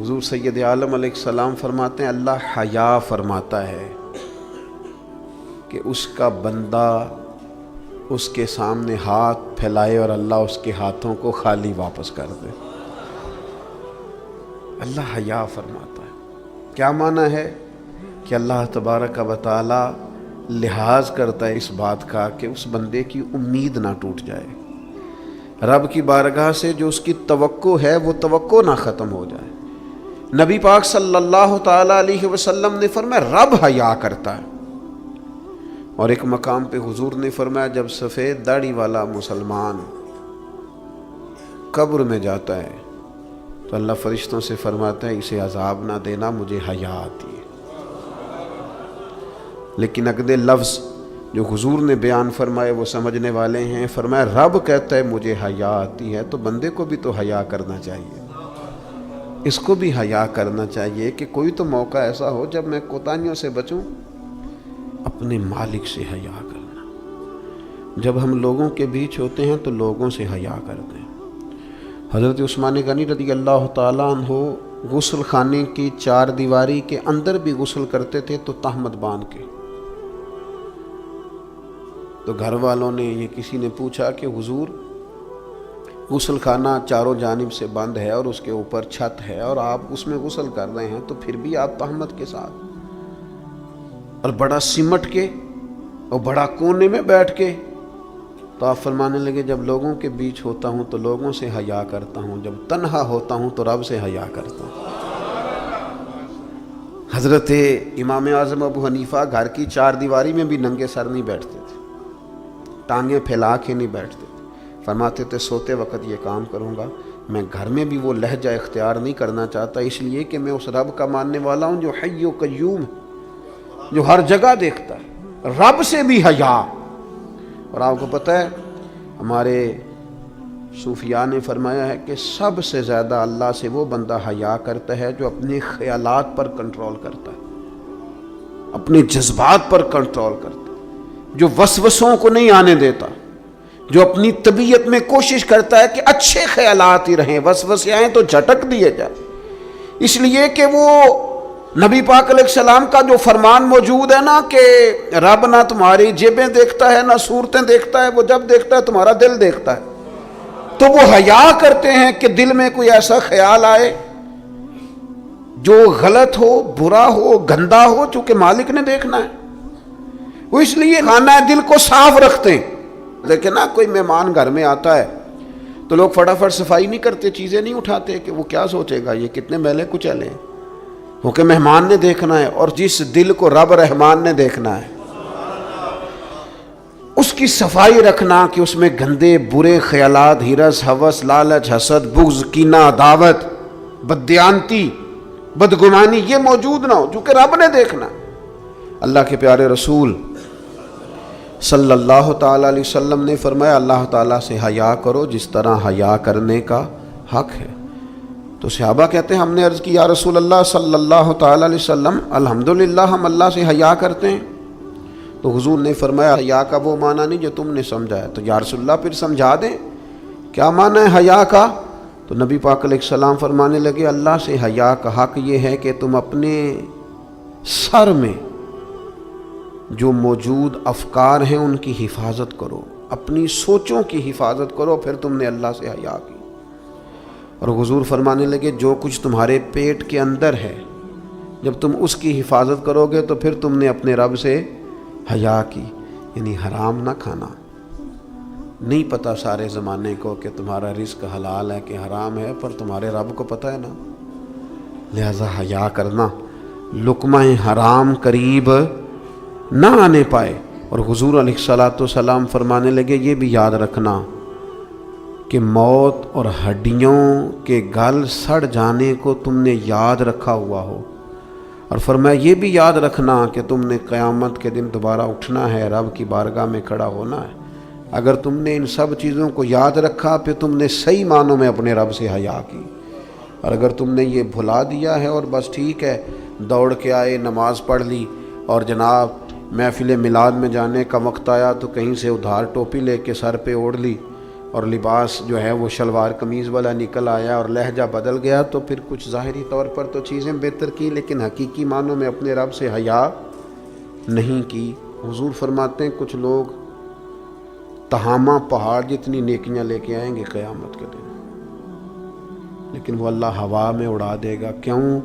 حضور سید عالم علیہ السلام فرماتے ہیں اللہ حیا فرماتا ہے کہ اس کا بندہ اس کے سامنے ہاتھ پھیلائے اور اللہ اس کے ہاتھوں کو خالی واپس کر دے۔ اللہ حیا فرماتا ہے۔ کیا معنی ہے کہ اللہ تبارک و تعالی لحاظ کرتا ہے اس بات کا کہ اس بندے کی امید نہ ٹوٹ جائے، رب کی بارگاہ سے جو اس کی توقع ہے وہ توقع نہ ختم ہو جائے۔ نبی پاک صلی اللہ تعالی علیہ وسلم نے فرمایا رب حیا کرتا ہے، اور ایک مقام پہ حضور نے فرمایا جب سفید داڑھی والا مسلمان قبر میں جاتا ہے تو اللہ فرشتوں سے فرماتا ہے اسے عذاب نہ دینا، مجھے حیا آتی ہے۔ لیکن اگلے لفظ جو حضور نے بیان فرمائے وہ سمجھنے والے ہیں، فرمایا رب کہتا ہے مجھے حیا آتی ہے، تو بندے کو بھی تو حیا کرنا چاہیے، اس کو بھی حیا کرنا چاہیے کہ کوئی تو موقع ایسا ہو جب میں کوتاہیوں سے بچوں۔ اپنے مالک سے حیا کرنا، جب ہم لوگوں کے بیچ ہوتے ہیں تو لوگوں سے حیا کرتے ہیں۔ حضرت عثمان غنی رضی اللہ تعالیٰ عنہ غسل خانے کی چار دیواری کے اندر بھی غسل کرتے تھے تو تہمت باندھ کے۔ تو گھر والوں نے یہ کسی نے پوچھا کہ حضور غسل خانہ چاروں جانب سے بند ہے اور اس کے اوپر چھت ہے اور آپ اس میں غسل کر رہے ہیں تو پھر بھی آپ تہمت کے ساتھ، اور بڑا سمٹ کے اور بڑا کونے میں بیٹھ کے۔ تو آپ فرمانے لگے جب لوگوں کے بیچ ہوتا ہوں تو لوگوں سے حیا کرتا ہوں، جب تنہا ہوتا ہوں تو رب سے حیا کرتا ہوں۔ حضرت امام اعظم ابو حنیفہ گھر کی چار دیواری میں بھی ننگے سر نہیں بیٹھتے تھے، ٹانگیں پھیلا کے نہیں بیٹھتے تھے، فرماتے تھے سوتے وقت یہ کام کروں گا، میں گھر میں بھی وہ لہجہ اختیار نہیں کرنا چاہتا، اس لیے کہ میں اس رب کا ماننے والا ہوں جو حی و قیوم ہے، جو ہر جگہ دیکھتا ہے، رب سے بھی حیا۔ اور آپ کو پتہ ہے ہمارے صوفیاء نے فرمایا ہے کہ سب سے زیادہ اللہ سے وہ بندہ حیا کرتا ہے جو اپنے خیالات پر کنٹرول کرتا ہے، اپنے جذبات پر کنٹرول کرتا ہے، جو وسوسوں کو نہیں آنے دیتا، جو اپنی طبیعت میں کوشش کرتا ہے کہ اچھے خیالات ہی رہیں، وسوسے آئیں تو جھٹک دیے جائیں، اس لیے کہ وہ نبی پاک علیہ السلام کا جو فرمان موجود ہے نا کہ رب نہ تمہاری جیبیں دیکھتا ہے نہ صورتیں دیکھتا ہے، وہ جب دیکھتا ہے تمہارا دل دیکھتا ہے۔ تو وہ حیا کرتے ہیں کہ دل میں کوئی ایسا خیال آئے جو غلط ہو، برا ہو، گندا ہو، چونکہ مالک نے دیکھنا ہے، وہ اس لیے خانہ دل کو صاف رکھتے ہیں۔ لیکن نا کوئی مہمان گھر میں آتا ہے تو لوگ فٹافٹ صفائی نہیں کرتے، چیزیں نہیں اٹھاتے کہ وہ کیا سوچے گا، یہ کتنے میلے کچیلے ہیں، وہ کہ مہمان نے دیکھنا ہے، اور جس دل کو رب رحمان نے دیکھنا ہے اس کی صفائی رکھنا کہ اس میں گندے برے خیالات، ہرس، ہوس، لالچ، حسد، بغض، کینہ، عداوت، بددیانتی، بدگمانی یہ موجود نہ ہو، چونکہ رب نے دیکھنا۔ اللہ کے پیارے رسول صلی اللہ تعالیٰ علیہ وسلم نے فرمایا اللہ تعالیٰ سے حیا کرو جس طرح حیا کرنے کا حق ہے۔ تو صحابہ کہتے ہیں ہم نے عرض کی یا رسول اللہ صلی اللہ تعالیٰ علیہ وسلم الحمدللہ ہم اللہ سے حیا کرتے ہیں۔ تو حضور نے فرمایا حیا کا وہ معنی نہیں جو تم نے سمجھا ہے۔ تو یا رسول اللہ پھر سمجھا دیں کیا معنی ہے حیا کا؟ تو نبی پاک علیہ السلام فرمانے لگے اللہ سے حیا کا حق یہ ہے کہ تم اپنے سر میں جو موجود افکار ہیں ان کی حفاظت کرو، اپنی سوچوں کی حفاظت کرو، پھر تم نے اللہ سے حیا کی۔ اور حضور فرمانے لگے جو کچھ تمہارے پیٹ کے اندر ہے جب تم اس کی حفاظت کرو گے تو پھر تم نے اپنے رب سے حیا کی، یعنی حرام نہ کھانا۔ نہیں پتہ سارے زمانے کو کہ تمہارا رزق حلال ہے کہ حرام ہے، پر تمہارے رب کو پتہ ہے نا، لہذا حیا کرنا، لقمہ حرام قریب نہ آنے پائے۔ اور حضور علیہ الصلاۃ والسلام فرمانے لگے یہ بھی یاد رکھنا کہ موت اور ہڈیوں کے گل سڑ جانے کو تم نے یاد رکھا ہوا ہو، اور فرمایا یہ بھی یاد رکھنا کہ تم نے قیامت کے دن دوبارہ اٹھنا ہے، رب کی بارگاہ میں کھڑا ہونا ہے۔ اگر تم نے ان سب چیزوں کو یاد رکھا پھر تم نے صحیح معنوں میں اپنے رب سے حیا کی، اور اگر تم نے یہ بھلا دیا ہے اور بس ٹھیک ہے دوڑ کے آئے نماز پڑھ لی اور جناب محفل میلاد میں جانے کا وقت آیا تو کہیں سے ادھار ٹوپی لے کے سر پہ اوڑھ لی اور لباس جو ہے وہ شلوار قمیض والا نکل آیا اور لہجہ بدل گیا تو پھر کچھ ظاہری طور پر تو چیزیں بہتر کی لیکن حقیقی معنوں میں اپنے رب سے حیا نہیں کی۔ حضور فرماتے ہیں کچھ لوگ تہامہ پہاڑ جتنی نیکیاں لے کے آئیں گے قیامت کے دن، لیکن وہ اللہ ہوا میں اڑا دے گا۔ کیوں؟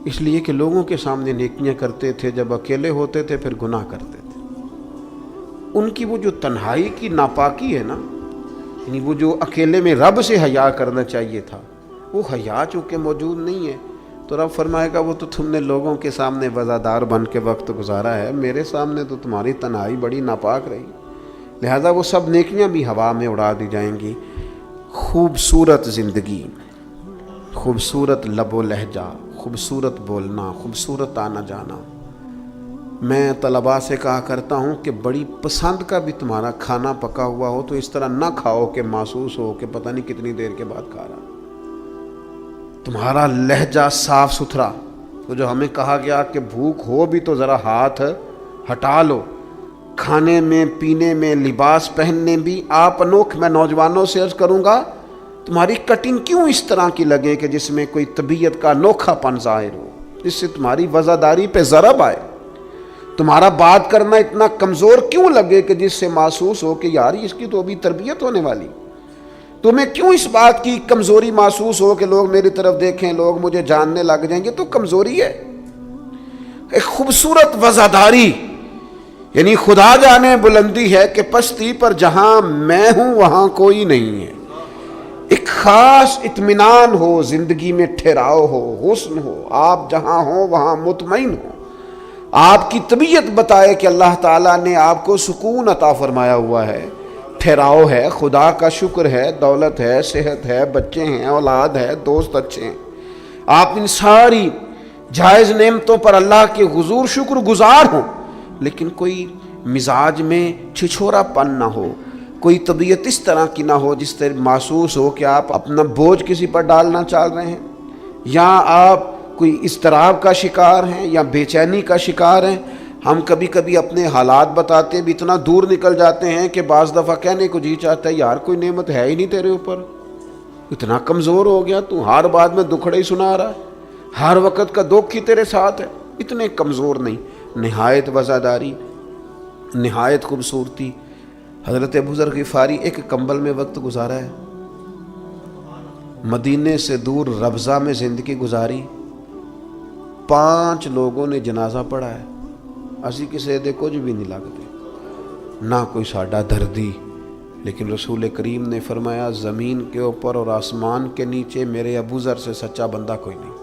اس لیے کہ لوگوں کے سامنے نیکیاں کرتے تھے، جب اکیلے ہوتے تھے پھر گناہ کرتے تھے۔ ان کی وہ جو تنہائی کی ناپاکی ہے نا، یعنی وہ جو اکیلے میں رب سے حیا کرنا چاہیے تھا، وہ حیا چونکہ موجود نہیں ہے تو رب فرمائے گا وہ تو تم نے لوگوں کے سامنے وزادار بن کے وقت گزارا ہے، میرے سامنے تو تمہاری تنہائی بڑی ناپاک رہی، لہذا وہ سب نیکیاں بھی ہوا میں اڑا دی جائیں گی۔ خوبصورت زندگی، خوبصورت لب و لہجہ، خوبصورت بولنا، خوبصورت آنا جانا۔ میں طلباء سے کہا کرتا ہوں کہ بڑی پسند کا بھی تمہارا کھانا پکا ہوا ہو تو اس طرح نہ کھاؤ کہ محسوس ہو کہ پتہ نہیں کتنی دیر کے بعد کھا رہا۔ تمہارا لہجہ صاف ستھرا، تو جو ہمیں کہا گیا کہ بھوک ہو بھی تو ذرا ہاتھ ہٹا لو، کھانے میں، پینے میں، لباس پہننے بھی آپ انوکھ۔ میں نوجوانوں سے عرض کروں گا تمہاری کٹنگ کیوں اس طرح کی لگے کہ جس میں کوئی طبیعت کا انوکھا پن ظاہر ہو، جس سے تمہاری وزاداری پہ ضرب آئے۔ تمہارا بات کرنا اتنا کمزور کیوں لگے کہ جس سے محسوس ہو کہ یار اس کی تو ابھی تربیت ہونے والی۔ تمہیں کیوں اس بات کی کمزوری محسوس ہو کہ لوگ میری طرف دیکھیں، لوگ مجھے جاننے لگ جائیں گے، تو کمزوری ہے۔ ایک خوبصورت وزاداری، یعنی خدا جانے بلندی ہے کہ پستی پر جہاں میں ہوں وہاں کوئی نہیں ہے۔ ایک خاص اطمینان ہو، زندگی میں ٹھہراؤ ہو، حسن ہو، آپ جہاں ہوں وہاں مطمئن ہو۔ آپ کی طبیعت بتائے کہ اللہ تعالیٰ نے آپ کو سکون عطا فرمایا ہوا ہے، ٹھہراؤ ہے، خدا کا شکر ہے، دولت ہے، صحت ہے، بچے ہیں، اولاد ہے، دوست اچھے ہیں۔ آپ ان ساری جائز نعمتوں پر اللہ کے حضور شکر گزار ہوں، لیکن کوئی مزاج میں چھچھورا پن نہ ہو، کوئی طبیعت اس طرح کی نہ ہو جس طرح محسوس ہو کہ آپ اپنا بوجھ کسی پر ڈالنا چاہ رہے ہیں، یا آپ کوئی اضطراب کا شکار ہیں یا بے چینی کا شکار ہیں۔ ہم کبھی کبھی اپنے حالات بتاتے بھی اتنا دور نکل جاتے ہیں کہ بعض دفعہ کہنے کو جی چاہتا ہے یار کوئی نعمت ہے ہی نہیں تیرے اوپر، اتنا کمزور ہو گیا تو ہر بات میں دکھڑے ہی سنا رہا ہے، ہر وقت کا دکھ ہی تیرے ساتھ ہے۔ اتنے کمزور نہیں، نہایت وزاداری، نہایت خوبصورتی۔ حضرت ابو ذر غفاری ایک کمبل میں وقت گزارا ہے، مدینے سے دور ربضہ میں زندگی گزاری، 5 لوگوں نے جنازہ پڑھا ہے، اسی کسی دے کچھ بھی نہیں لگتے، نہ کوئی ساڈا دردی، لیکن رسول کریم نے فرمایا زمین کے اوپر اور آسمان کے نیچے میرے ابو ذر سے سچا بندہ کوئی نہیں۔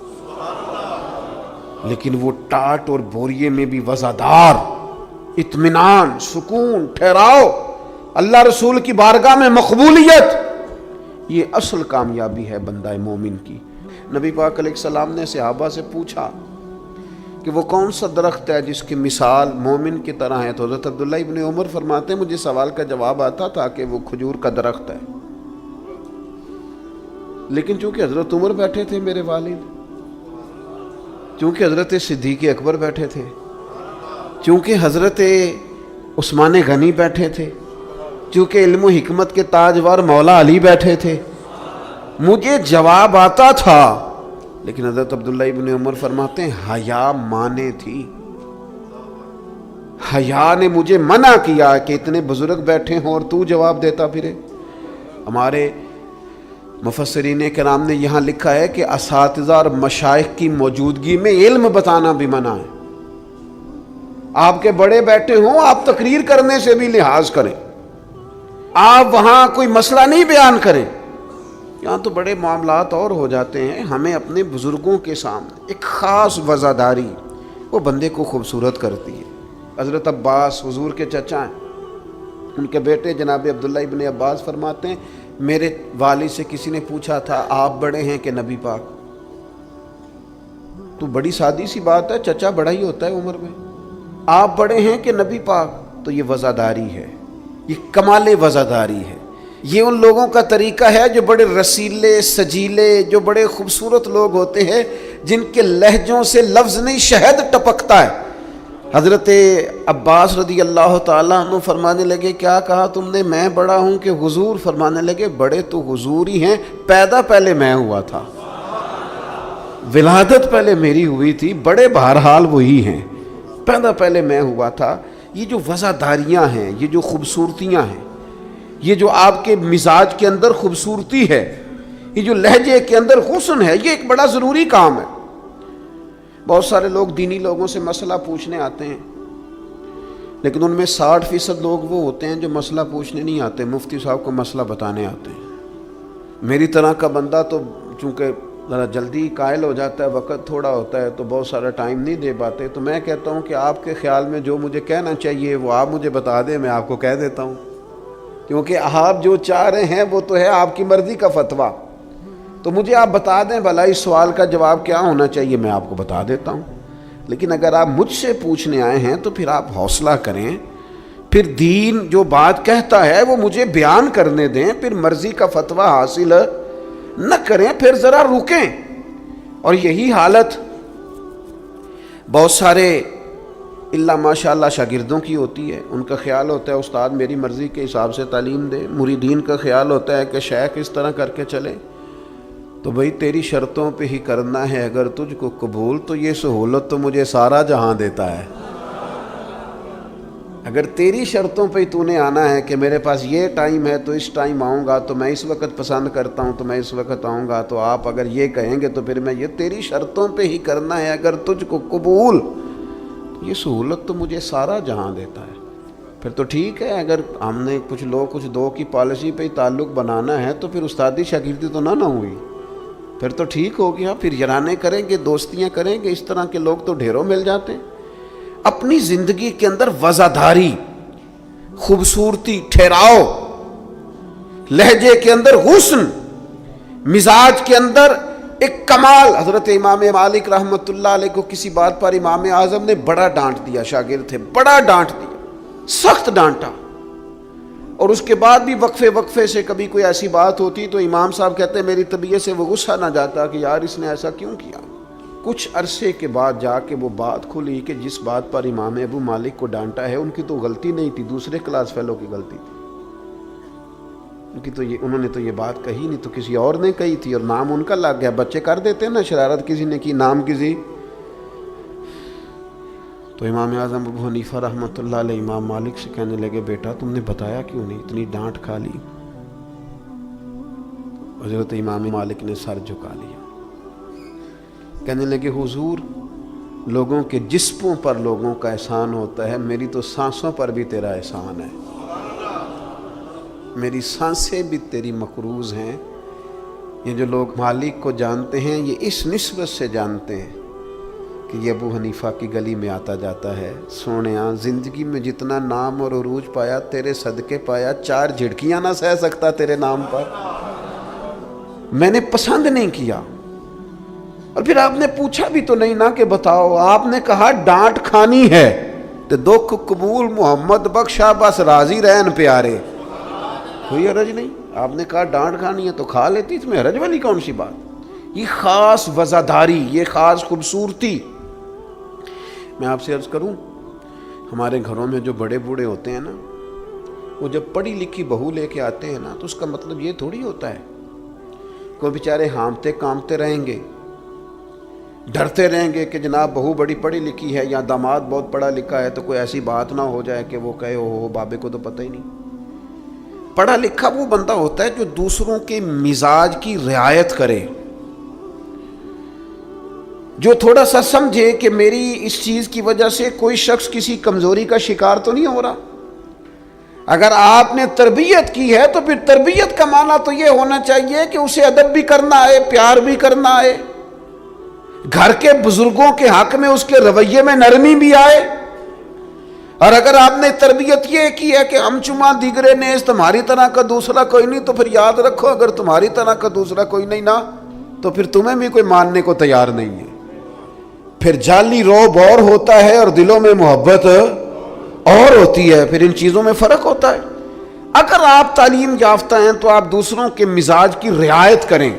لیکن وہ ٹاٹ اور بوریے میں بھی وزادار، اطمینان، سکون، ٹھہراؤ، اللہ رسول کی بارگاہ میں مقبولیت، یہ اصل کامیابی ہے بندہ مومن کی۔ نبی پاک علیہ السلام نے صحابہ سے پوچھا کہ وہ کون سا درخت ہے جس کی مثال مومن کی طرح ہے، تو حضرت عبداللہ ابن عمر فرماتے ہیں مجھے سوال کا جواب آتا تھا کہ وہ کھجور کا درخت ہے، لیکن چونکہ حضرت عمر بیٹھے تھے میرے والد، چونکہ حضرت صدیق اکبر بیٹھے تھے، چونکہ حضرت عثمان غنی بیٹھے تھے، چونکہ علم و حکمت کے تاجور مولا علی بیٹھے تھے، مجھے جواب آتا تھا۔ لیکن حضرت عبداللہ ابن عمر فرماتے ہیں حیا مانے تھی، حیا نے مجھے منع کیا کہ اتنے بزرگ بیٹھے ہوں اور تو جواب دیتا پھرے۔ ہمارے مفسرین کرام نے یہاں لکھا ہے کہ اساتذہ اور مشائخ کی موجودگی میں علم بتانا بھی منع ہے۔ آپ کے بڑے بیٹھے ہوں آپ تقریر کرنے سے بھی لحاظ کریں، آپ وہاں کوئی مسئلہ نہیں بیان کریں، یہاں تو بڑے معاملات اور ہو جاتے ہیں۔ ہمیں اپنے بزرگوں کے سامنے ایک خاص وزاداری وہ بندے کو خوبصورت کرتی ہے۔ حضرت عباس حضور کے چچا ہیں، ان کے بیٹے جناب عبداللہ ابن عباس فرماتے ہیں میرے والد سے کسی نے پوچھا تھا آپ بڑے ہیں کہ نبی پاک؟ تو بڑی سادی سی بات ہے، چچا بڑا ہی ہوتا ہے عمر میں، آپ بڑے ہیں کہ نبی پاک؟ تو یہ وزاداری ہے، یہ کمال وزاداری ہے۔ یہ ان لوگوں کا طریقہ ہے جو بڑے رسیلے سجیلے، جو بڑے خوبصورت لوگ ہوتے ہیں، جن کے لہجوں سے لفظ نہیں شہد ٹپکتا ہے، حضرت عباس رضی اللہ تعالیٰ عنہ فرمانے لگے کیا کہا تم نے؟ میں بڑا ہوں کہ حضور؟ فرمانے لگے بڑے تو حضور ہی ہیں، پیدا پہلے میں ہوا تھا، ولادت پہلے میری ہوئی تھی، بڑے بہرحال وہی ہیں، پیدا پہلے میں ہوا تھا۔ یہ جو وزاداریاں ہیں، یہ جو خوبصورتیاں ہیں، یہ جو آپ کے مزاج کے اندر خوبصورتی ہے، یہ جو لہجے کے اندر حسن ہے، یہ ایک بڑا ضروری کام ہے۔ بہت سارے لوگ دینی لوگوں سے مسئلہ پوچھنے آتے ہیں، لیکن ان میں 60% لوگ وہ ہوتے ہیں جو مسئلہ پوچھنے نہیں آتے، مفتی صاحب کو مسئلہ بتانے آتے ہیں۔ میری طرح کا بندہ تو چونکہ ذرا جلدی قائل ہو جاتا ہے، وقت تھوڑا ہوتا ہے تو بہت سارا ٹائم نہیں دے پاتے، تو میں کہتا ہوں کہ آپ کے خیال میں جو مجھے کہنا چاہیے وہ آپ مجھے بتا دیں، میں آپ کو کہہ دیتا ہوں، کیونکہ آپ جو چاہ رہے ہیں وہ تو ہے آپ کی مرضی کا فتویٰ، تو مجھے آپ بتا دیں بھلا اس سوال کا جواب کیا ہونا چاہیے، میں آپ کو بتا دیتا ہوں۔ لیکن اگر آپ مجھ سے پوچھنے آئے ہیں تو پھر آپ حوصلہ کریں، پھر دین جو بات کہتا ہے وہ مجھے بیان کرنے دیں، پھر مرضی کا فتویٰ حاصل نہ کریں، پھر ذرا رکیں۔ اور یہی حالت بہت سارے اللہ ماشاء اللہ شاگردوں کی ہوتی ہے، ان کا خیال ہوتا ہے استاد میری مرضی کے حساب سے تعلیم دے، مریدین کا خیال ہوتا ہے کہ شیخ اس طرح کر کے چلے، تو بھئی تیری شرطوں پہ ہی کرنا ہے اگر تجھ کو قبول، تو یہ سہولت تو مجھے سارا جہاں دیتا ہے۔ اگر تیری شرطوں پہ ہی تو نے آنا ہے کہ میرے پاس یہ ٹائم ہے تو اس ٹائم آؤں گا، تو میں اس وقت پسند کرتا ہوں تو میں اس وقت آؤں گا، تو آپ اگر یہ کہیں گے تو پھر میں یہ تیری شرطوں پہ ہی کرنا ہے اگر تجھ کو قبول، تو یہ سہولت تو مجھے سارا جہاں دیتا ہے۔ پھر تو ٹھیک ہے، اگر ہم نے کچھ دو کی پالیسی پہ ہی تعلق بنانا ہے تو پھر استادی شاگردی تو نہ ہوئی، پھر تو ٹھیک ہو گیا، پھر یارانے کریں گے، دوستیاں کریں گے، اس طرح کے لوگ تو ڈھیروں مل جاتے ہیں۔ اپنی زندگی کے اندر وزاداری، خوبصورتی، ٹھہراؤ، لہجے کے اندر حسن، مزاج کے اندر ایک کمال۔ حضرت امام مالک رحمۃ اللہ علیہ کو کسی بات پر امام اعظم نے بڑا ڈانٹ دیا، شاگرد تھے، بڑا ڈانٹ دیا، سخت ڈانٹا، اور اس کے بعد بھی وقفے سے کبھی کوئی ایسی بات ہوتی تو امام صاحب کہتے ہیں میری طبیعت سے وہ غصہ نہ جاتا کہ یار اس نے ایسا کیوں کیا۔ کچھ عرصے کے بعد جا کے وہ بات کھلی کہ جس بات پر امام ابو مالک کو ڈانٹا ہے ان کی تو غلطی نہیں تھی، دوسرے کلاس فیلو کی غلطی تھی، انہوں نے تو یہ بات کہی نہیں، تو کسی اور نے کہی تھی اور نام ان کا لگ گیا۔ بچے کر دیتے ہیں نا شرارت، کسی نے کی نام کسی، تو امام اعظم ابو حنیفہ رحمۃ اللہ علیہ امام مالک سے کہنے لگے بیٹا تم نے بتایا کیوں نہیں، اتنی ڈانٹ کھا لی؟ حضرت امام مالک نے سر جھکا لیا، کہنے لگے حضور لوگوں کے جسموں پر لوگوں کا احسان ہوتا ہے، میری تو سانسوں پر بھی تیرا احسان ہے، میری سانسیں بھی تیری مقروض ہیں۔ یہ جو لوگ مالک کو جانتے ہیں یہ اس نسبت سے جانتے ہیں کہ یہ ابو حنیفہ کی گلی میں آتا جاتا ہے، سونیاں زندگی میں جتنا نام اور عروج پایا تیرے صدقے پایا، 4 جھڑکیاں نہ سہ سکتا تیرے نام پر، میں نے پسند نہیں کیا۔ اور پھر آپ نے پوچھا بھی تو نہیں نا کہ بتاؤ، آپ نے کہا ڈانٹ کھانی ہے تو دکھ قبول محمد بخشا بس راضی رہن پیارے، کوئی حرج نہیں۔ آپ نے کہا ڈانٹ کھانی ہے تو کھا لیتی، اس میں حرج والی کون سی بات؟ یہ خاص وزاداری، یہ خاص خوبصورتی۔ میں آپ سے عرض کروں، ہمارے گھروں میں جو بڑے بوڑھے ہوتے ہیں نا، وہ جب پڑھی لکھی بہو لے کے آتے ہیں نا تو اس کا مطلب یہ تھوڑی ہوتا ہے کوئی بیچارے ہامتے کامتے رہیں گے، ڈرتے رہیں گے کہ جناب بہو بڑی پڑھی لکھی ہے یا داماد بہت پڑھا لکھا ہے تو کوئی ایسی بات نہ ہو جائے کہ وہ کہے او بابے کو تو پتہ ہی نہیں۔ پڑھا لکھا وہ بندہ ہوتا ہے جو دوسروں کے مزاج کی رعایت کرے، جو تھوڑا سا سمجھے کہ میری اس چیز کی وجہ سے کوئی شخص کسی کمزوری کا شکار تو نہیں ہو رہا۔ اگر آپ نے تربیت کی ہے تو پھر تربیت کا معنی تو یہ ہونا چاہیے کہ اسے ادب بھی کرنا آئے، پیار بھی کرنا آئے، گھر کے بزرگوں کے حق میں اس کے رویے میں نرمی بھی آئے۔ اور اگر آپ نے تربیت یہ کی ہے کہ ہم چما دیگرے نیز، تمہاری طرح کا دوسرا کوئی نہیں، تو پھر یاد رکھو اگر تمہاری طرح کا دوسرا کوئی نہیں نا تو پھر تمہیں بھی کوئی ماننے کو تیار نہیں ہے۔ پھر جعلی روب اور ہوتا ہے اور دلوں میں محبت اور ہوتی ہے، پھر ان چیزوں میں فرق ہوتا ہے۔ اگر آپ تعلیم یافتہ ہیں تو آپ دوسروں کے مزاج کی رعایت کریں،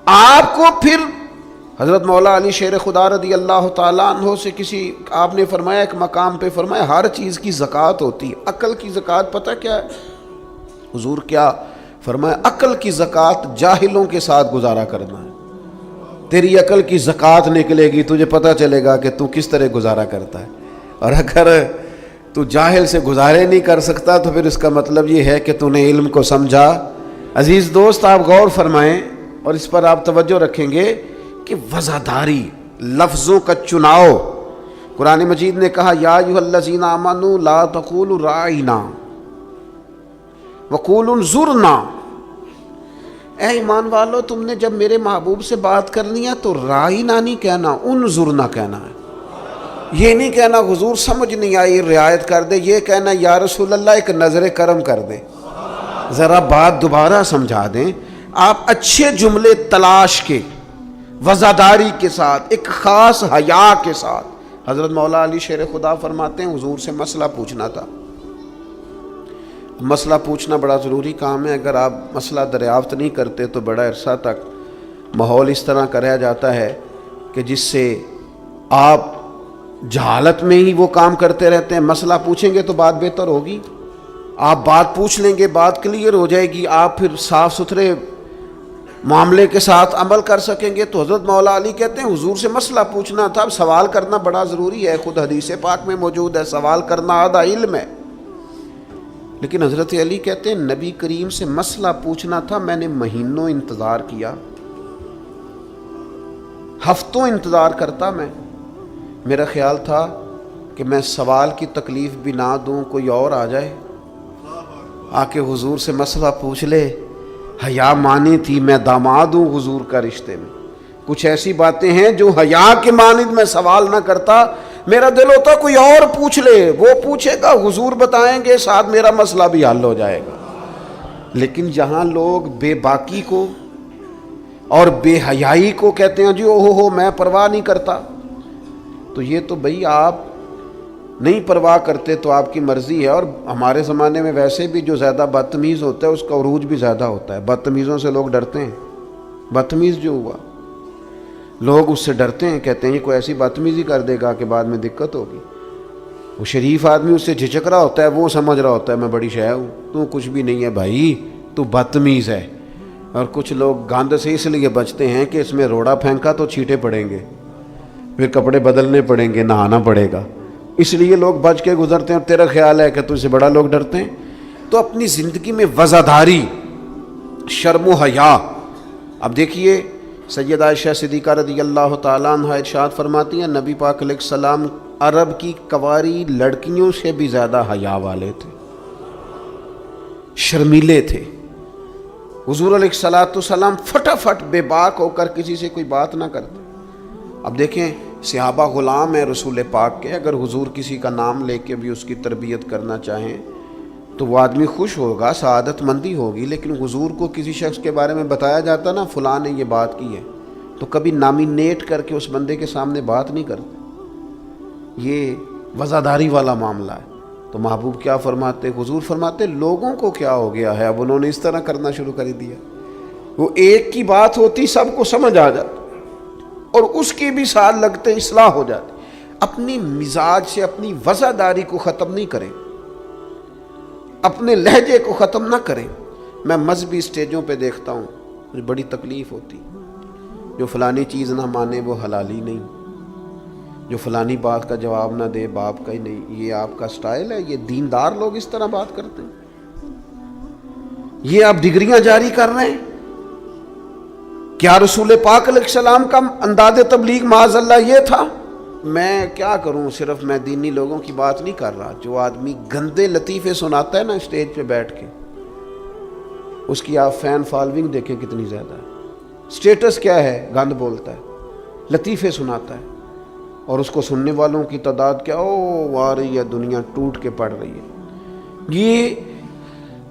آپ کو پھر حضرت مولا علی شیر خدا رضی اللہ تعالیٰ عنہ سے کسی آپ نے فرمایا ایک مقام پہ فرمایا ہر چیز کی زکوٰۃ ہوتی ہے، عقل کی زکوٰۃ پتہ کیا ہے؟ حضور کیا فرمایا؟ عقل کی زکوٰۃ جاہلوں کے ساتھ گزارا کرنا ہے۔ تیری عقل کی زکوٰۃ نکلے گی، تجھے پتہ چلے گا کہ تو کس طرح گزارا کرتا ہے، اور اگر تو جاہل سے گزارے نہیں کر سکتا تو پھر اس کا مطلب یہ ہے کہ تو نے علم کو سمجھا۔ عزیز دوست، آپ غور فرمائیں اور اس پر آپ توجہ رکھیں گے کہ وزاداری، لفظوں کا چناؤ۔ قرآن مجید نے کہا یا ایھا الذین آمنوا لا تقولوا راعینا وقولوا انظرنا، اے ایمان والو تم نے جب میرے محبوب سے بات کرنی ہے تو راعینا نہیں کہنا، انظرنا کہنا ہے۔ یہ نہیں کہنا حضور سمجھ نہیں آئی رعایت کر دے، یہ کہنا یا رسول اللہ ایک نظر کرم کر دیں، ذرا بات دوبارہ سمجھا دیں۔ آپ اچھے جملے تلاش کے وزاداری کے ساتھ، ایک خاص حیا کے ساتھ۔ حضرت مولا علی شیر خدا فرماتے ہیں حضور سے مسئلہ پوچھنا تھا۔ مسئلہ پوچھنا بڑا ضروری کام ہے، اگر آپ مسئلہ دریافت نہیں کرتے تو بڑا عرصہ تک ماحول اس طرح کا رہ جاتا ہے کہ جس سے آپ جہالت میں ہی وہ کام کرتے رہتے ہیں۔ مسئلہ پوچھیں گے تو بات بہتر ہوگی، آپ بات پوچھ لیں گے، بات کلیئر ہو جائے گی، آپ پھر صاف ستھرے معاملے کے ساتھ عمل کر سکیں گے۔ تو حضرت مولا علی کہتے ہیں حضور سے مسئلہ پوچھنا تھا، اب سوال کرنا بڑا ضروری ہے، خود حدیث پاک میں موجود ہے سوال کرنا آدھا علم ہے۔ لیکن حضرت علی کہتے ہیں نبی کریم سے مسئلہ پوچھنا تھا، میں نے مہینوں انتظار کیا، ہفتوں انتظار کرتا میں، میرا خیال تھا کہ میں سوال کی تکلیف بھی نہ دوں، کوئی اور آ جائے آ کے حضور سے مسئلہ پوچھ لے۔ حیا مانی تھی میں داماد ہوں حضور کا رشتے میں، کچھ ایسی باتیں ہیں جو حیا کے مانند میں سوال نہ کرتا، میرا دل ہوتا کوئی اور پوچھ لے، وہ پوچھے گا حضور بتائیں گے، ساتھ میرا مسئلہ بھی حل ہو جائے گا۔ لیکن جہاں لوگ بے باکی کو اور بے حیائی کو کہتے ہیں جی اوہو میں پرواہ نہیں کرتا، تو یہ تو بھئی آپ نہیں پرواہ کرتے تو آپ کی مرضی ہے۔ اور ہمارے زمانے میں ویسے بھی جو زیادہ بدتمیز ہوتا ہے اس کا عروج بھی زیادہ ہوتا ہے، بدتمیزوں سے لوگ ڈرتے ہیں۔ بدتمیز جو ہوا لوگ اس سے ڈرتے ہیں، کہتے ہیں یہ کوئی ایسی بدتمیزی کر دے گا کہ بعد میں دقت ہوگی۔ وہ شریف آدمی اس سے جھجک رہا ہوتا ہے، وہ سمجھ رہا ہوتا ہے میں بڑی شے ہوں، تو کچھ بھی نہیں ہے بھائی، تو بدتمیز ہے۔ اور کچھ لوگ گاند سے اس لیے بچتے ہیں کہ اس میں روڑا پھینکا تو چھینٹے پڑیں گے، پھر کپڑے بدلنے پڑیں گے، نہانا پڑے گا، اس لیے لوگ بچ کے گزرتے ہیں۔ اور تیرا خیال ہے کہ تجھ سے بڑا لوگ ڈرتے ہیں؟ تو اپنی زندگی میں وزاداری، شرم و حیا۔ اب دیکھیے سیدہ عائشہ صدیقہ رضی اللہ تعالیٰ عنہ ارشاد فرماتی ہیں نبی پاک علیہ السلام عرب کی کنواری لڑکیوں سے بھی زیادہ حیا والے تھے، شرمیلے تھے۔ حضور علیہ السلام فٹافٹ بے باک ہو کر کسی سے کوئی بات نہ کرتے۔ اب دیکھیں صحابہ غلام ہیں رسول پاک کے، اگر حضور کسی کا نام لے کے بھی اس کی تربیت کرنا چاہیں تو وہ آدمی خوش ہوگا، سعادت مندی ہوگی۔ لیکن حضور کو کسی شخص کے بارے میں بتایا جاتا نا فلاں نے یہ بات کی ہے، تو کبھی نامینیٹ کر کے اس بندے کے سامنے بات نہیں کرتے، یہ وزاداری والا معاملہ ہے۔ تو محبوب کیا فرماتے؟ حضور فرماتے لوگوں کو کیا ہو گیا ہے، اب انہوں نے اس طرح کرنا شروع کر دیا، وہ ایک کی بات ہوتی سب کو سمجھ آ جاتی اور اس کی بھی ساتھ لگتے اصلاح ہو جاتی۔ اپنی مزاج سے اپنی وزاداری کو ختم نہیں کریں، اپنے لہجے کو ختم نہ کریں۔ میں مذہبی اسٹیجوں پہ دیکھتا ہوں مجھے بڑی تکلیف ہوتی، جو فلانی چیز نہ مانے وہ حلالی نہیں، جو فلانی بات کا جواب نہ دے باپ کا ہی نہیں۔ یہ آپ کا سٹائل ہے؟ یہ دیندار لوگ اس طرح بات کرتے ہیں؟ یہ آپ ڈگریاں جاری کر رہے ہیں؟ کیا رسول پاک علیہ السلام کا انداز تبلیغ معاذ اللہ یہ تھا؟ میں کیا کروں، صرف میں دینی لوگوں کی بات نہیں کر رہا۔ جو آدمی گندے لطیفے سناتا ہے نا اسٹیج پہ بیٹھ کے، اس کی آپ فین فالوئنگ دیکھیں کتنی زیادہ ہے، سٹیٹس کیا ہے، گند بولتا ہے، لطیفے سناتا ہے، اور اس کو سننے والوں کی تعداد کیا، او آ رہی ہے دنیا ٹوٹ کے پڑ رہی ہے۔ یہ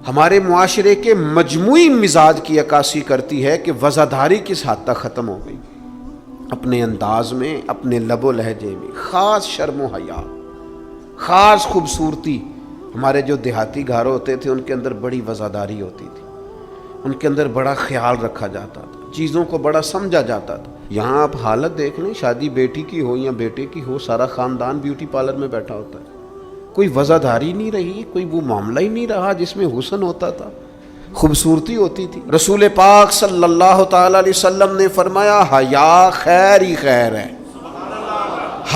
ہمارے معاشرے کے مجموعی مزاج کی عکاسی کرتی ہے کہ وزاداری کس حد تک ختم ہو گئی، اپنے انداز میں، اپنے لب و لہجے میں، خاص شرم و حیا، خاص خوبصورتی۔ ہمارے جو دیہاتی گھر ہوتے تھے ان کے اندر بڑی وزاداری ہوتی تھی، ان کے اندر بڑا خیال رکھا جاتا تھا، چیزوں کو بڑا سمجھا جاتا تھا۔ یہاں آپ حالت دیکھ لیں، شادی بیٹی کی ہو یا بیٹے کی ہو، سارا خاندان بیوٹی پارلر میں بیٹھا ہوتا ہے. کوئی وزاداری نہیں رہی، کوئی وہ معاملہ ہی نہیں رہا جس میں حسن ہوتا تھا، خوبصورتی ہوتی تھی. رسول پاک صلی اللہ تعالی علیہ وسلم نے فرمایا حیا خیر ہی خیر ہے،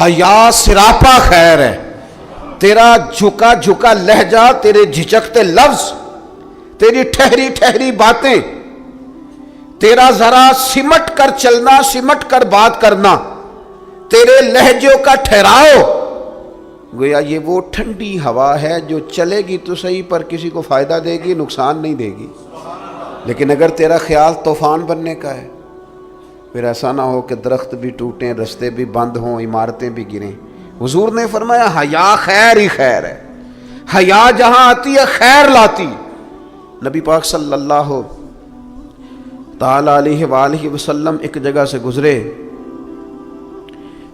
حیا سراپا خیر ہے. تیرا جھکا جھکا لہجہ، تیرے جھجکتے لفظ، تیری ٹھہری ٹھہری باتیں، تیرا ذرا سمٹ کر چلنا، سمٹ کر بات کرنا، تیرے لہجوں کا ٹھہراؤ، گویا یہ وہ ٹھنڈی ہوا ہے جو چلے گی تو صحیح پر کسی کو فائدہ دے گی، نقصان نہیں دے گی. لیکن اگر تیرا خیال طوفان بننے کا ہے، پھر ایسا نہ ہو کہ درخت بھی ٹوٹیں، رستے بھی بند ہوں، عمارتیں بھی گریں. حضور نے فرمایا حیا خیر ہی خیر ہے، حیا جہاں آتی ہے خیر لاتی. نبی پاک صلی اللہ تعالی علیہ وآلہ وسلم ایک جگہ سے گزرے،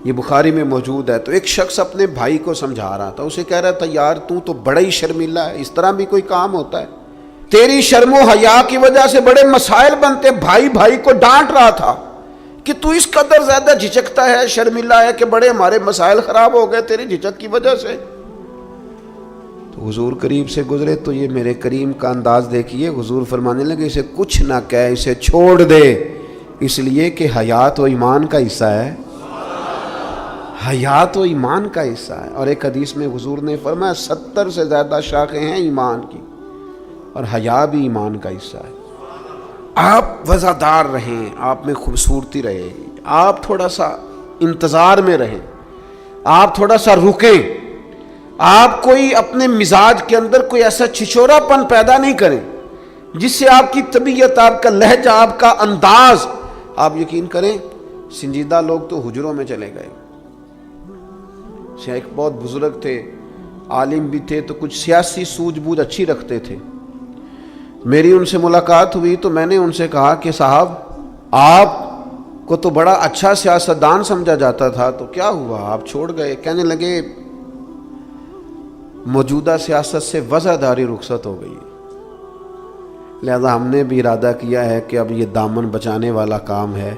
یہ بخاری میں موجود ہے، تو ایک شخص اپنے بھائی کو سمجھا رہا تھا. اسے کہہ رہا تھا یار تو بڑا ہی شرمیلا ہے، اس طرح بھی کوئی کام ہوتا ہے؟ تیری شرم و حیا کی وجہ سے بڑے مسائل بنتے. بھائی کو ڈانٹ رہا تھا کہ تو اس قدر زیادہ جھجکتا ہے، شرمیلا ہے کہ بڑے ہمارے مسائل خراب ہو گئے تیری جھجک کی وجہ سے. تو حضور قریب سے گزرے تو یہ میرے کریم کا انداز دیکھیے، حضور فرمانے لگے اسے کچھ نہ کہہ، اسے چھوڑ دے، اس لیے کہ حیات و ایمان کا حصہ ہے، حیات و ایمان کا حصہ ہے. اور ایک حدیث میں حضور نے فرمایا 70 سے زیادہ شاخیں ہیں ایمان کی، اور حیا بھی ایمان کا حصہ ہے. آپ وزادار رہیں، آپ میں خوبصورتی رہے، آپ تھوڑا سا انتظار میں رہیں، آپ تھوڑا سا رکیں، آپ کوئی اپنے مزاج کے اندر کوئی ایسا چھچورا پن پیدا نہیں کریں جس سے آپ کی طبیعت، آپ کا لہجہ، آپ کا انداز، آپ یقین کریں سنجیدہ لوگ تو حجروں میں چلے گئے. ایک بہت بزرگ تھے، عالم بھی تھے، تو کچھ سیاسی سوجھ بوجھ اچھی رکھتے تھے. میری ان سے ملاقات ہوئی تو میں نے ان سے کہا کہ صاحب آپ کو تو بڑا اچھا سیاستدان سمجھا جاتا تھا، تو کیا ہوا آپ چھوڑ گئے؟ کہنے لگے موجودہ سیاست سے وزاداری رخصت ہو گئی، لہذا ہم نے بھی ارادہ کیا ہے کہ اب یہ دامن بچانے والا کام ہے،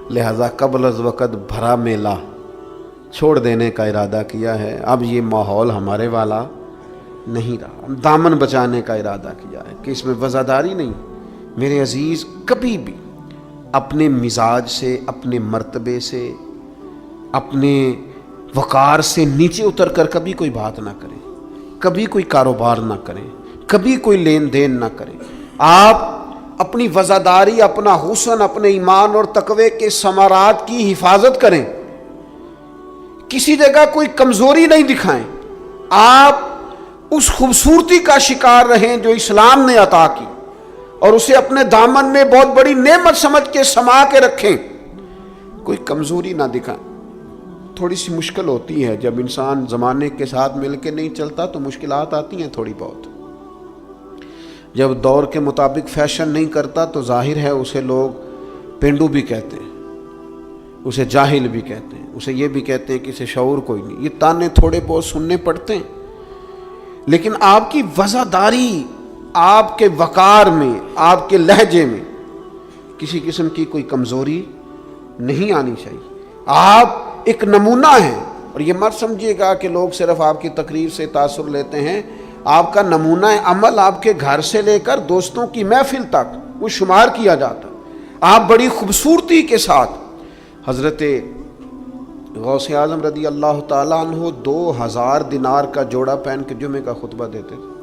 لہذا قبل از وقت بھرا میلہ چھوڑ دینے کا ارادہ کیا ہے. اب یہ ماحول ہمارے والا نہیں رہا، ہم دامن بچانے کا ارادہ کیا ہے کہ اس میں وزاداری نہیں. میرے عزیز کبھی بھی اپنے مزاج سے، اپنے مرتبے سے، اپنے وقار سے نیچے اتر کر کبھی کوئی بات نہ کریں، کبھی کوئی کاروبار نہ کریں، کبھی کوئی لین دین نہ کریں. آپ اپنی وزاداری، اپنا حسن، اپنے ایمان اور تقوی کے ثمرات کی حفاظت کریں، کسی جگہ کوئی کمزوری نہیں دکھائیں. آپ اس خوبصورتی کا شکار رہیں جو اسلام نے عطا کی، اور اسے اپنے دامن میں بہت بڑی نعمت سمجھ کے سما کے رکھیں، کوئی کمزوری نہ دکھائیں. تھوڑی سی مشکل ہوتی ہے جب انسان زمانے کے ساتھ مل کے نہیں چلتا تو مشکلات آتی ہیں تھوڑی بہت. جب دور کے مطابق فیشن نہیں کرتا تو ظاہر ہے اسے لوگ پینڈو بھی کہتے ہیں، اسے جاہل بھی کہتے ہیں، اسے یہ بھی کہتے ہیں کہ اسے شعور کوئی نہیں. یہ تانے تھوڑے بہت سننے پڑتے ہیں، لیکن آپ کی وزاداری، آپ کے وقار میں، آپ کے لہجے میں کسی قسم کی کوئی کمزوری نہیں آنی چاہیے. آپ ایک نمونہ ہیں، اور یہ مت سمجھیے گا کہ لوگ صرف آپ کی تقریر سے تاثر لیتے ہیں. آپ کا نمونہ عمل آپ کے گھر سے لے کر دوستوں کی محفل تک وہ شمار کیا جاتا. آپ بڑی خوبصورتی کے ساتھ حضرت غوث اعظم رضی اللہ تعالیٰ عنہ 2000 دینار کا جوڑا پہن کے جمعے کا خطبہ دیتے تھے.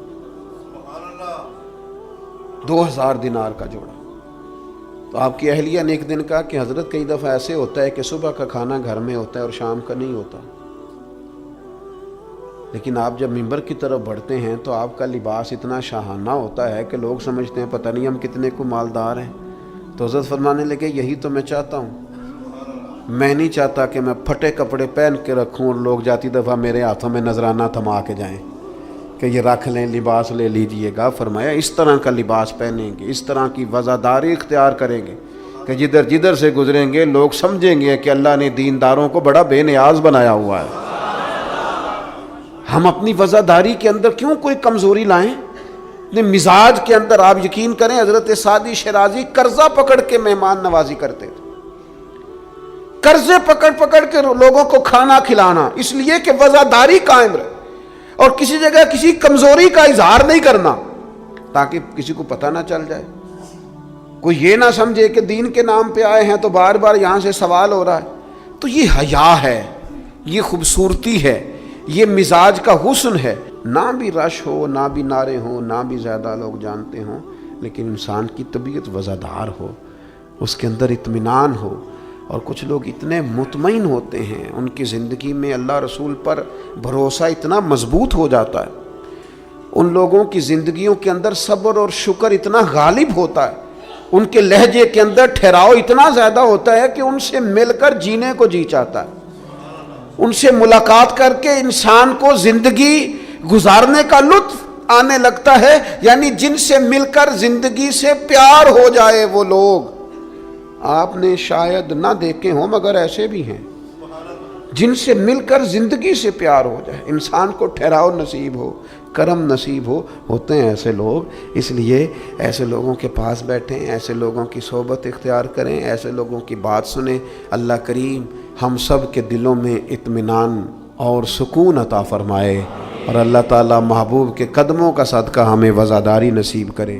2000 دینار کا جوڑا. تو آپ کی اہلیہ نے ایک دن کہا کہ حضرت کئی دفعہ ایسے ہوتا ہے کہ صبح کا کھانا گھر میں ہوتا ہے اور شام کا نہیں ہوتا، لیکن آپ جب منبر کی طرف بڑھتے ہیں تو آپ کا لباس اتنا شاہانہ ہوتا ہے کہ لوگ سمجھتے ہیں پتہ نہیں ہم کتنے کو مالدار ہیں. تو حضرت فرمانے لگے یہی تو میں چاہتا ہوں، میں نہیں چاہتا کہ میں پھٹے کپڑے پہن کے رکھوں اور لوگ جاتی دفعہ میرے ہاتھوں میں نذرانہ تھما کے جائیں کہ یہ رکھ لیں، لباس لے لیجئے گا. فرمایا اس طرح کا لباس پہنیں گے، اس طرح کی وزاداری اختیار کریں گے کہ جدھر جدھر سے گزریں گے لوگ سمجھیں گے کہ اللہ نے دینداروں کو بڑا بے نیاز بنایا ہوا ہے. ہم اپنی وزاداری کے اندر کیوں کوئی کمزوری لائیں؟ اپنے مزاج کے اندر آپ یقین کریں حضرت سعدی شیرازی قرضہ پکڑ کے مہمان نوازی کرتے تھے. قرضے پکڑ پکڑ کے لوگوں کو کھانا کھلانا، اس لیے کہ وزاداری قائم رہے، اور کسی جگہ کسی کمزوری کا اظہار نہیں کرنا تاکہ کسی کو پتہ نہ چل جائے، کوئی یہ نہ سمجھے کہ دین کے نام پہ آئے ہیں تو بار بار یہاں سے سوال ہو رہا ہے۔ تو یہ حیا ہے، یہ خوبصورتی ہے، یہ مزاج کا حسن ہے، نہ بھی رش ہو، نہ بھی نعرے ہوں، نہ بھی زیادہ لوگ جانتے ہوں، لیکن انسان کی طبیعت وزادار ہو، اس کے اندر اطمینان ہو۔ اور کچھ لوگ اتنے مطمئن ہوتے ہیں، ان کی زندگی میں اللہ رسول پر بھروسہ اتنا مضبوط ہو جاتا ہے، ان لوگوں کی زندگیوں کے اندر صبر اور شکر اتنا غالب ہوتا ہے، ان کے لہجے کے اندر ٹھہراؤ اتنا زیادہ ہوتا ہے کہ ان سے مل کر جینے کو جی چاہتا ہے، ان سے ملاقات کر کے انسان کو زندگی گزارنے کا لطف آنے لگتا ہے، یعنی جن سے مل کر زندگی سے پیار ہو جائے وہ لوگ آپ نے شاید نہ دیکھے ہوں، مگر ایسے بھی ہیں جن سے مل کر زندگی سے پیار ہو جائے، انسان کو ٹھہراؤ نصیب ہو، کرم نصیب ہو، ہوتے ہیں ایسے لوگ۔ اس لیے ایسے لوگوں کے پاس بیٹھیں، ایسے لوگوں کی صحبت اختیار کریں، ایسے لوگوں کی بات سنیں۔ اللہ کریم ہم سب کے دلوں میں اطمینان اور سکون عطا فرمائے، اور اللہ تعالی محبوب کے قدموں کا صدقہ ہمیں وزاداری نصیب کرے۔